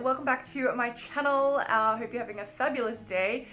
Welcome back to my channel. Hope you're having a fabulous day.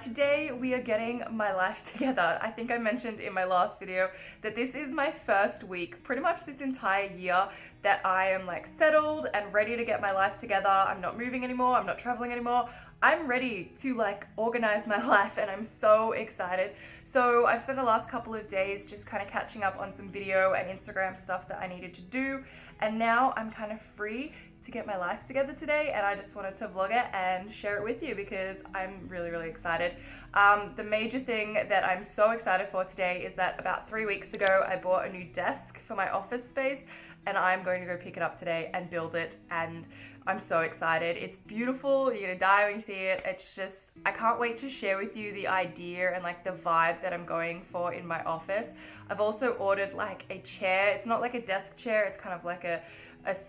Today we are getting my life together. I think I mentioned in my last video that this is my first week, pretty much this entire year, that I am like settled and ready to get my life together. I'm not moving anymore, I'm not traveling anymore. I'm ready to like organize my life and I'm so excited. So I've spent the last couple of days just kind of catching up on some video and Instagram stuff that I needed to do, and now I'm kind of free to get my life together today, and I just wanted to vlog it and share it with you because I'm really excited. The major thing that I'm so excited for today is that about 3 weeks ago I bought a new desk for my office space, and I'm going to go pick it up today and build it, and I'm so excited. It's beautiful. You're gonna die when you see it. It's just, I can't wait to share with you the idea and like the vibe that I'm going for in my office. I've also ordered like a chair. It's not like a desk chair, it's kind of like a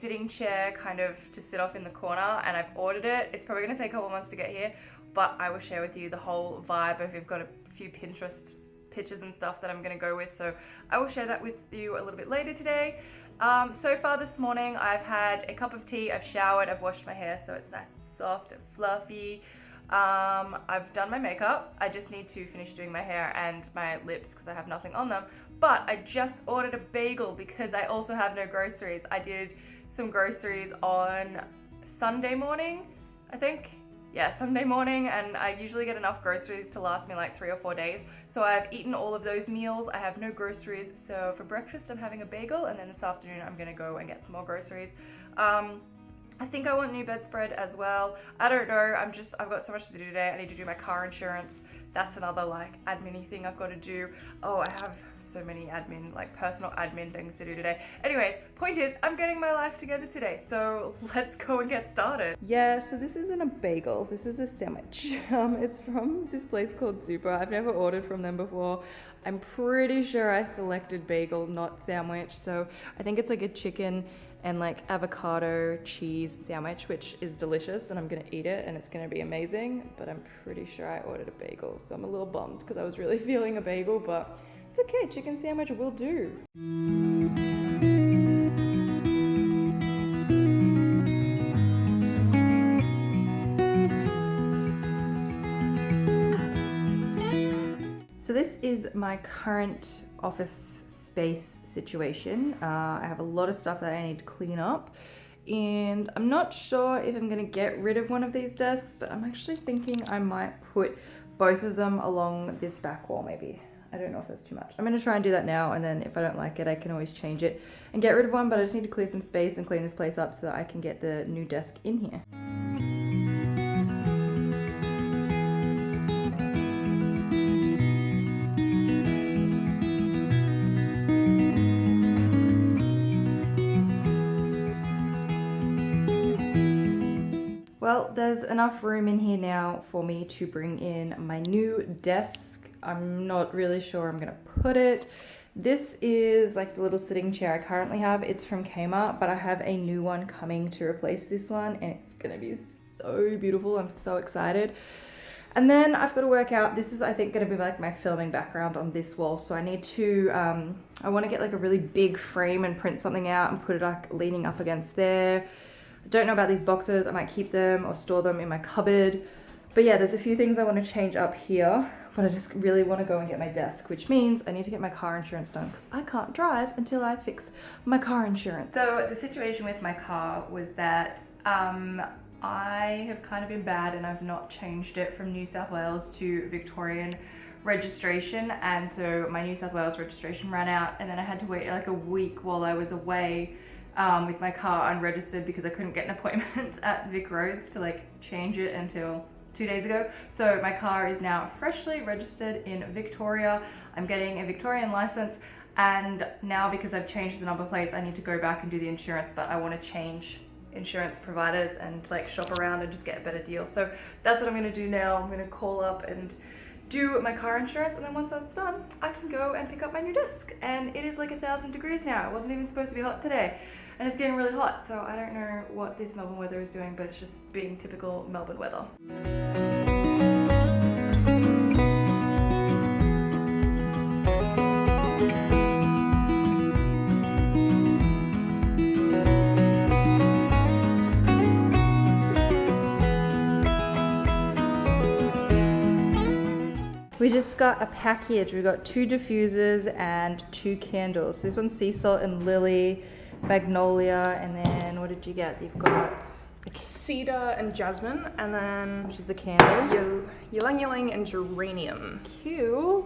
sitting chair kind of to sit off in the corner, and I've ordered it. It's probably gonna take a couple months to get here, but I will share with you the whole vibe. I've got a few Pinterest pictures and stuff that I'm gonna go with, so I will share that with you a little bit later today. So far this morning I've had a cup of tea, I've showered, I've washed my hair so it's nice and soft and fluffy. I've done my makeup. I just need to finish doing my hair and my lips because I have nothing on them. But I just ordered a bagel because I also have no groceries. I did some groceries on Sunday morning, I think. Yeah, Sunday morning, and I usually get enough groceries to last me like 3 or 4 days. So I've eaten all of those meals. I have no groceries. So for breakfast I'm having a bagel, and then this afternoon I'm gonna go and get some more groceries. I think I want new bedspread as well. I don't know, I've got so much to do today. I need to do my car insurance. That's another like admin-y thing I've got to do. Oh, I have so many admin, like personal admin things to do today. Anyways, point is, I'm getting my life together today, so let's go and get started. Yeah, so this isn't a bagel, this is a sandwich. It's from this place called Super. I've never ordered from them before. I'm pretty sure I selected bagel, not sandwich. So I think it's like a chicken and like avocado cheese sandwich, which is delicious, and I'm gonna eat it and it's gonna be amazing, but I'm pretty sure I ordered a bagel, so I'm a little bummed because I was really feeling a bagel, but it's okay, chicken sandwich will do. So this is my current office space situation. I have a lot of stuff that I need to clean up, and I'm not sure if I'm gonna get rid of one of these desks, but I'm actually thinking I might put both of them along this back wall maybe. I don't know if that's too much. I'm gonna try and do that now, and then if I don't like it I can always change it and get rid of one, but I just need to clear some space and clean this place up so that I can get the new desk in here. Well, there's enough room in here now for me to bring in my new desk. I'm not really sure where I'm gonna put it. This is like the little sitting chair I currently have. It's from Kmart, but I have a new one coming to replace this one, and it's gonna be so beautiful. I'm so excited. And then I've got to work out, this is I think gonna be like my filming background on this wall. So I need to, I wanna get like a really big frame and print something out and put it like leaning up against there. I don't know about these boxes. I might keep them or store them in my cupboard. But yeah, there's a few things I want to change up here, but I just really want to go and get my desk, which means I need to get my car insurance done because I can't drive until I fix my car insurance. So the situation with my car was that I have kind of been bad and I've not changed it from New South Wales to Victorian registration, and so my New South Wales registration ran out, and then I had to wait like a week while I was away with my car unregistered because I couldn't get an appointment at Vic Roads to like change it until 2 days ago. So my car is now freshly registered in Victoria. I'm getting a Victorian license, and now because I've changed the number plates I need to go back and do the insurance, but I want to change insurance providers and like shop around and just get a better deal. So that's what I'm going to do now. I'm going to call up and do my car insurance, and then once that's done I can go and pick up my new desk. And it is like 1,000 degrees now. It wasn't even supposed to be hot today, and it's getting really hot, so I don't know what this Melbourne weather is doing, but it's just being typical Melbourne weather. got a package. We got 2 diffusers and 2 candles. So this one's sea salt and lily, magnolia, and then what did you get? You've got cedar and jasmine, and then which is the candle. ylang ylang and geranium. Cute.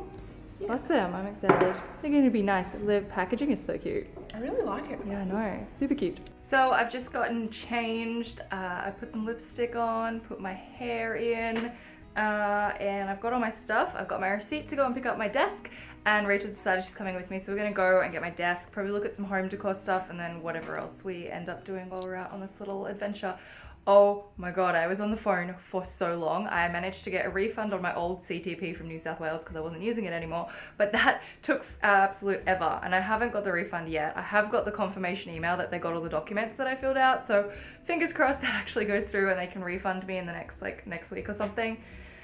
Yeah. Awesome. I'm excited. They're going to be nice. The packaging is so cute. I really like it. Yeah, I know. Super cute. So I've just gotten changed. I put some lipstick on, put my hair in, and I've got all my stuff. I've got my receipt to go and pick up my desk, and Rachel's decided she's coming with me, so we're gonna go and get my desk, probably look at some home decor stuff, and then whatever else we end up doing while we're out on this little adventure. Oh my god, I was on the phone for so long. I managed to get a refund on my old CTP from New South Wales because I wasn't using it anymore, but that took absolute ever, and I haven't got the refund yet. I have got the confirmation email that they got all the documents that I filled out, so fingers crossed that actually goes through and they can refund me in the next week or something.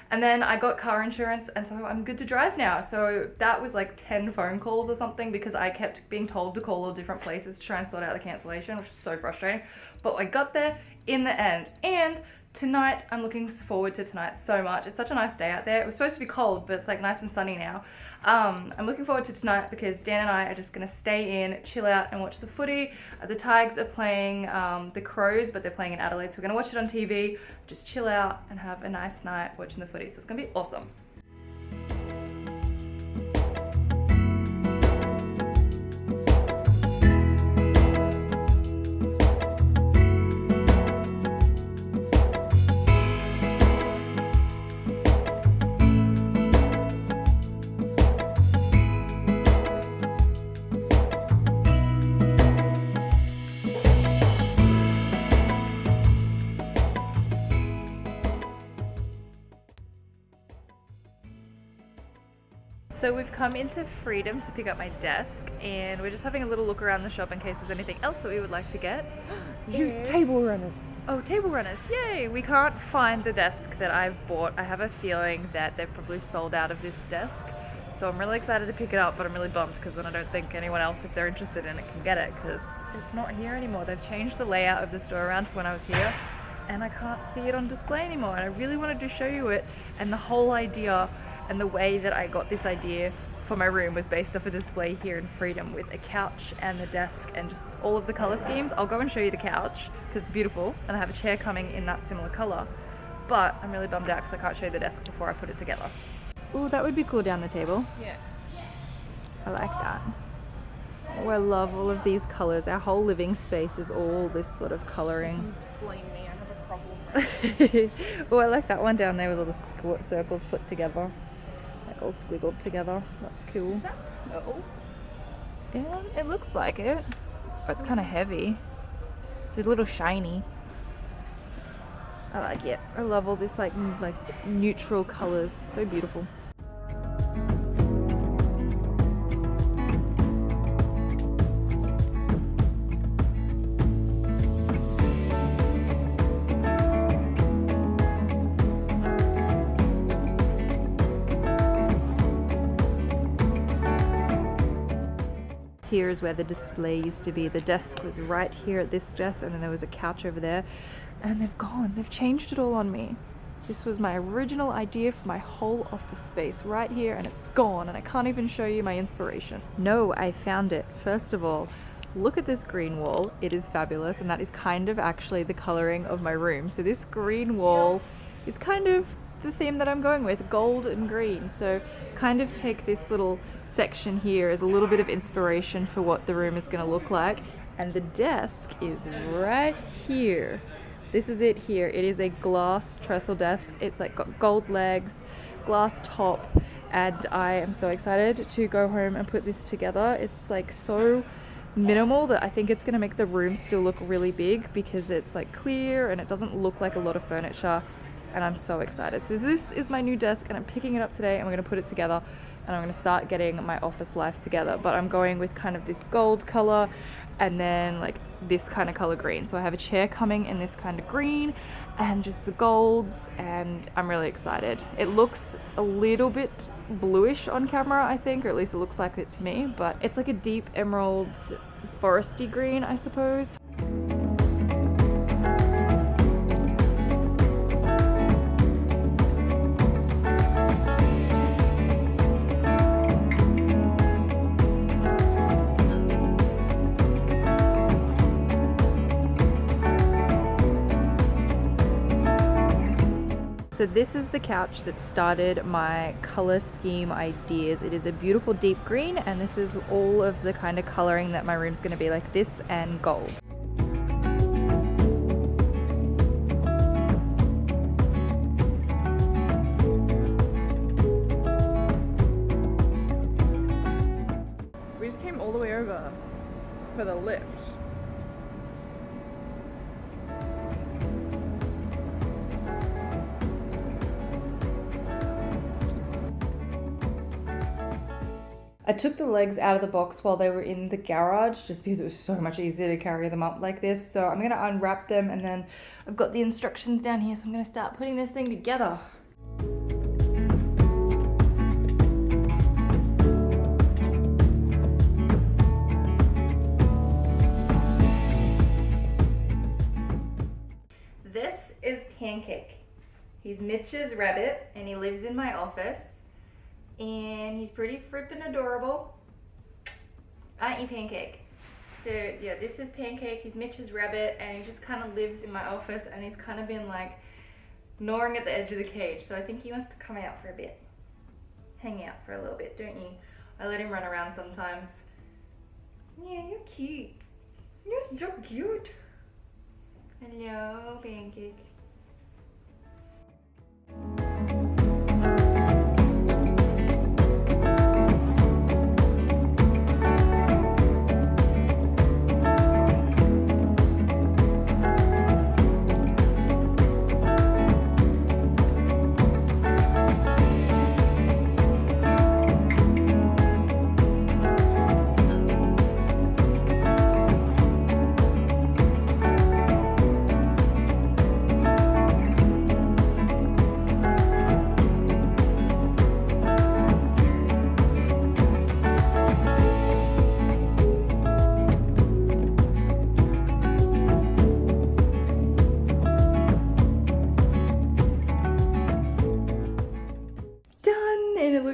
And then I got car insurance, and so I'm good to drive now. So that was like 10 phone calls or something because I kept being told to call all different places to try and sort out the cancellation, which was so frustrating. But I got there in the end. And tonight, I'm looking forward to tonight so much. It's such a nice day out there. It was supposed to be cold, but it's like nice and sunny now. I'm looking forward to tonight because Dan and I are just gonna stay in, chill out and watch the footy. The Tigers are playing the Crows, but they're playing in Adelaide, so we're gonna watch it on TV, just chill out and have a nice night watching the footy. So it's gonna be awesome. So we've come into Freedom to pick up my desk, and we're just having a little look around the shop in case there's anything else that we would like to get. Table runners. Oh, table runners, yay! We can't find the desk that I've bought. I have a feeling that they've probably sold out of this desk. So I'm really excited to pick it up, but I'm really bummed because then I don't think anyone else, if they're interested in it, can get it because it's not here anymore. They've changed the layout of the store around to when I was here, and I can't see it on display anymore. And I really wanted to show you it, and the whole idea and the way that I got this idea for my room was based off a display here in Freedom with a couch and the desk and just all of the color schemes. I'll go and show you the couch because it's beautiful, and I have a chair coming in that similar color, but I'm really bummed out because I can't show you the desk before I put it together. Oh, that would be cool down the table. Yeah. I like that. Oh, I love all of these colors. Our whole living space is all this sort of coloring. Blame me, I have a problem. Oh, I like that one down there with all the circles put together. Like all squiggled together. That's cool. Is that purple? Yeah, it looks like it. But it's kind of heavy. It's a little shiny. I like it. I love all this like neutral colors. So beautiful. Here is where the display used to be. The desk was right here at this desk, and then there was a couch over there, and they've changed it all on me. This was my original idea for my whole office space right here, and it's gone, and I can't even show you my inspiration. No, I found it. First of all, look at this green wall. It is fabulous, and that is kind of actually the coloring of my room. So this green wall is kind of the theme that I'm going with, gold and green. So kind of take this little section here as a little bit of inspiration for what the room is going to look like. And the desk is right here. This is it here. It is a glass trestle desk. It's like got gold legs, glass top, and I am so excited to go home and put this together. It's like so minimal that I think it's going to make the room still look really big because it's like clear and it doesn't look like a lot of furniture. And I'm so excited. So this is my new desk, and I'm picking it up today, and we're gonna put it together, and I'm gonna start getting my office life together. But I'm going with kind of this gold color and then like this kind of color green. So I have a chair coming in this kind of green and just the golds, and I'm really excited. It looks a little bit bluish on camera, I think, or at least it looks like it to me, but it's like a deep emerald foresty green, I suppose. So this is the couch that started my color scheme ideas. It is a beautiful deep green, and this is all of the kind of coloring that my room's going to be, like this and gold. We just came all the way over for the lift. I took the legs out of the box while they were in the garage just because it was so much easier to carry them up like this. So I'm gonna unwrap them, and then I've got the instructions down here, so I'm gonna start putting this thing together. This is Pancake. He's Mitch's rabbit, and he lives in my office. And he's pretty frippin' adorable. Aren't you, Pancake? So yeah, this is Pancake. He's Mitch's rabbit, and he just kind of lives in my office, and he's kind of been like gnawing at the edge of the cage. So I think he wants to come out for a bit. Hang out for a little bit, don't you? I let him run around sometimes. Yeah, you're cute. You're so cute. Hello, Pancake.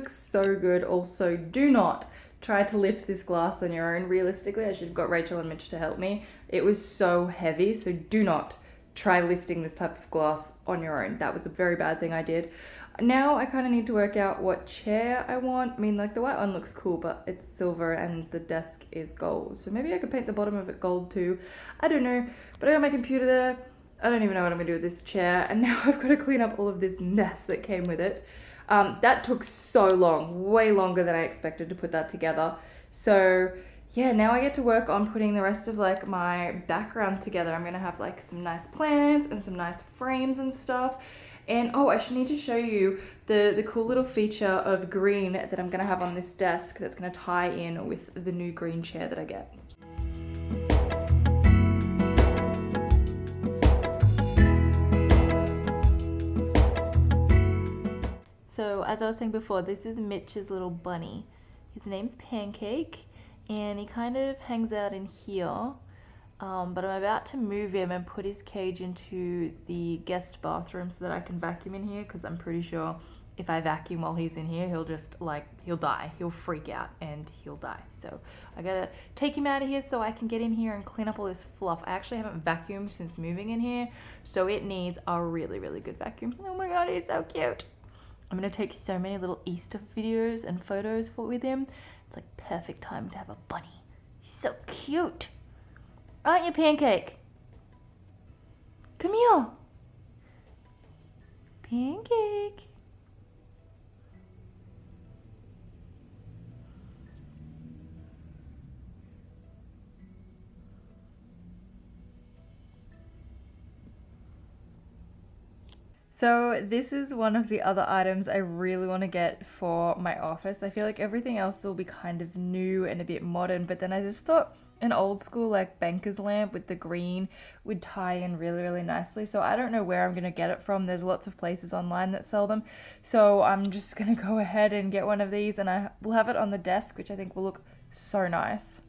So good. Also, do not try to lift this glass on your own. Realistically, I should have got Rachel and Mitch to help me. It was so heavy, so do not try lifting this type of glass on your own. That was a very bad thing I did. Now I kind of need to work out what chair I want. I mean, like the white one looks cool, but it's silver and the desk is gold. So maybe I could paint the bottom of it gold too. I don't know, but I got my computer there. I don't even know what I'm gonna do with this chair. And now I've got to clean up all of this mess that came with it. That took so long, way longer than I expected to put that together. So yeah, now I get to work on putting the rest of like my background together. I'm gonna have like some nice plants and some nice frames and stuff. And oh, I should need to show you the cool little feature of green that I'm gonna have on this desk that's gonna tie in with the new green chair that I get. So as I was saying before, this is Mitch's little bunny. His name's Pancake, and he kind of hangs out in here. But I'm about to move him and put his cage into the guest bathroom so that I can vacuum in here, because I'm pretty sure if I vacuum while he's in here, he'll just he'll die. He'll freak out and he'll die. So I gotta take him out of here so I can get in here and clean up all this fluff. I actually haven't vacuumed since moving in here, so it needs a really, really good vacuum. Oh my god, he's so cute. I'm gonna take so many little Easter videos and photos with him. It's like perfect time to have a bunny. He's so cute. Aren't you, Pancake? Come here. Pancake. So this is one of the other items I really want to get for my office. I feel like everything else will be kind of new and a bit modern, but then I just thought an old school like banker's lamp with the green would tie in really, really nicely. So I don't know where I'm going to get it from. There's lots of places online that sell them. So I'm just going to go ahead and get one of these, and I will have it on the desk, which I think will look so nice.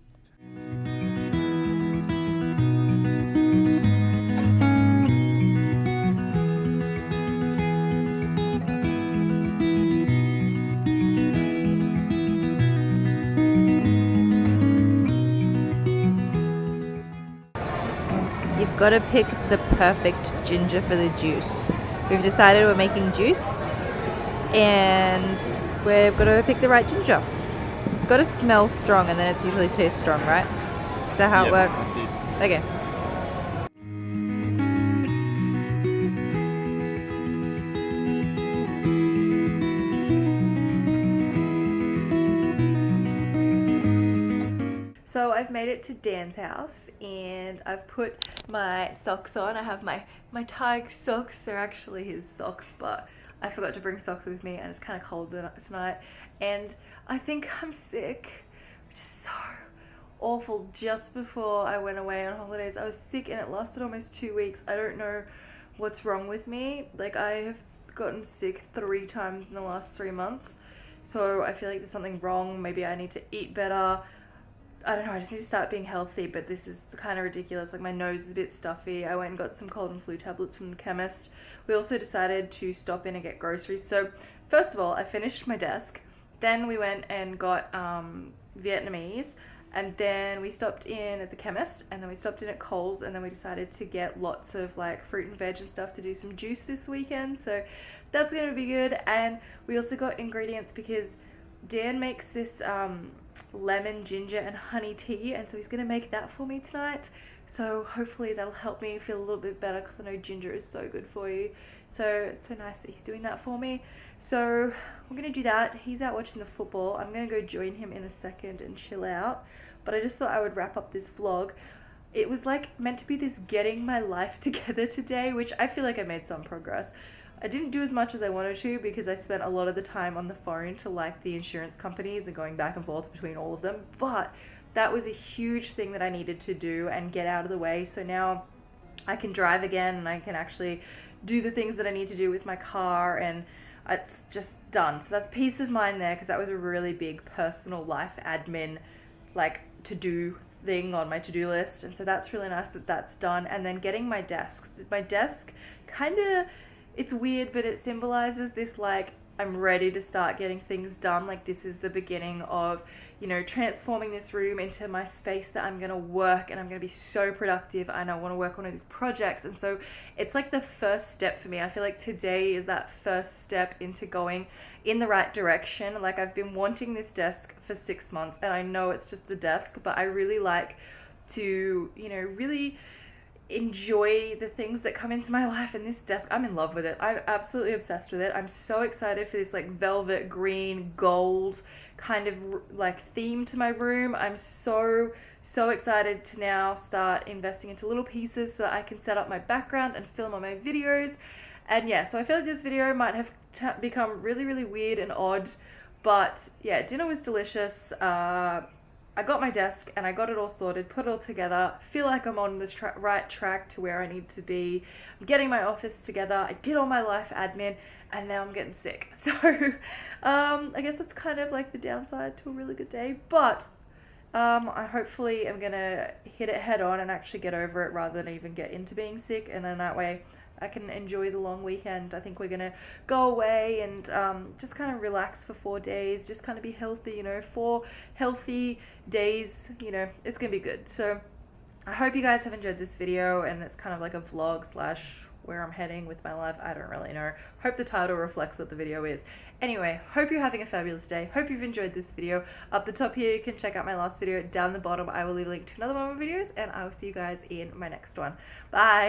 You've got to pick the perfect ginger for the juice. we've decided we're making juice and we've got to pick the right ginger. It's got to smell strong and then it's usually tastes strong, right? Is that how it works? Okay. So I've made it to Dan's house and I've put my socks on. I have my Tig socks. They're actually his socks, but I forgot to bring socks with me and it's kind of cold tonight. And I think I'm sick, which is so awful. Just before I went away on holidays, I was sick and it lasted almost 2 weeks. I don't know what's wrong with me. Like, I have gotten sick 3 times in the last 3 months. So I feel like there's something wrong. Maybe I need to eat better. I don't know, I just need to start being healthy, but this is kind of ridiculous. Like, my nose is a bit stuffy. I went and got some cold and flu tablets from the chemist. We also decided to stop in and get groceries. So first of all, I finished my desk. Then we went and got Vietnamese. And then we stopped in at the chemist. And then we stopped in at Coles. And then we decided to get lots of like fruit and veg and stuff to do some juice this weekend. So that's going to be good. And we also got ingredients because Dan makes this lemon, ginger and honey tea, and so he's gonna make that for me tonight. So hopefully that'll help me feel a little bit better because I know ginger is so good for you. So it's so nice that he's doing that for me. So we're gonna do that. He's out watching the football. I'm gonna go join him in a second and chill out, but I just thought I would wrap up this vlog. It was like meant to be this getting my life together today, which I feel like I made some progress. I didn't do as much as I wanted to because I spent a lot of the time on the phone to like the insurance companies and going back and forth between all of them, but that was a huge thing that I needed to do and get out of the way. So now I can drive again and I can actually do the things that I need to do with my car, and it's just done. So that's peace of mind there, because that was a really big personal life admin like to-do thing on my to-do list, and so that's really nice that that's done. And then getting my desk kind of, it's weird, but it symbolizes this, like, I'm ready to start getting things done. Like, this is the beginning of, you know, transforming this room into my space that I'm going to work, and I'm going to be so productive, and I want to work on all these projects. And so it's like the first step for me. I feel like today is that first step into going in the right direction. Like, I've been wanting this desk for 6 months, and I know it's just a desk, but I really like to, you know, really enjoy the things that come into my life, and this desk, I'm in love with it. I'm absolutely obsessed with it. I'm so excited for this like velvet green gold kind of like theme to my room. I'm so excited to now start investing into little pieces so that I can set up my background and film on my videos. And yeah, so I feel like this video might have become really weird and odd, but yeah, dinner was delicious. I got my desk and I got it all sorted, put it all together, feel like I'm on the right track to where I need to be. I'm getting my office together, I did all my life admin, and now I'm getting sick. So I guess that's kind of like the downside to a really good day, but I hopefully am gonna hit it head on and actually get over it rather than even get into being sick, and then that way I can enjoy the long weekend. I think we're gonna go away and just kind of relax for 4 days, just kind of be healthy, you know, 4 healthy days, you know, it's gonna be good. So I hope you guys have enjoyed this video, and it's kind of like a vlog slash where I'm heading with my life. I don't really know. Hope the title reflects what the video is. Anyway, hope you're having a fabulous day. Hope you've enjoyed this video. Up the top here, you can check out my last video. Down the bottom, I will leave a link to another one of my videos, and I will see you guys in my next one. Bye!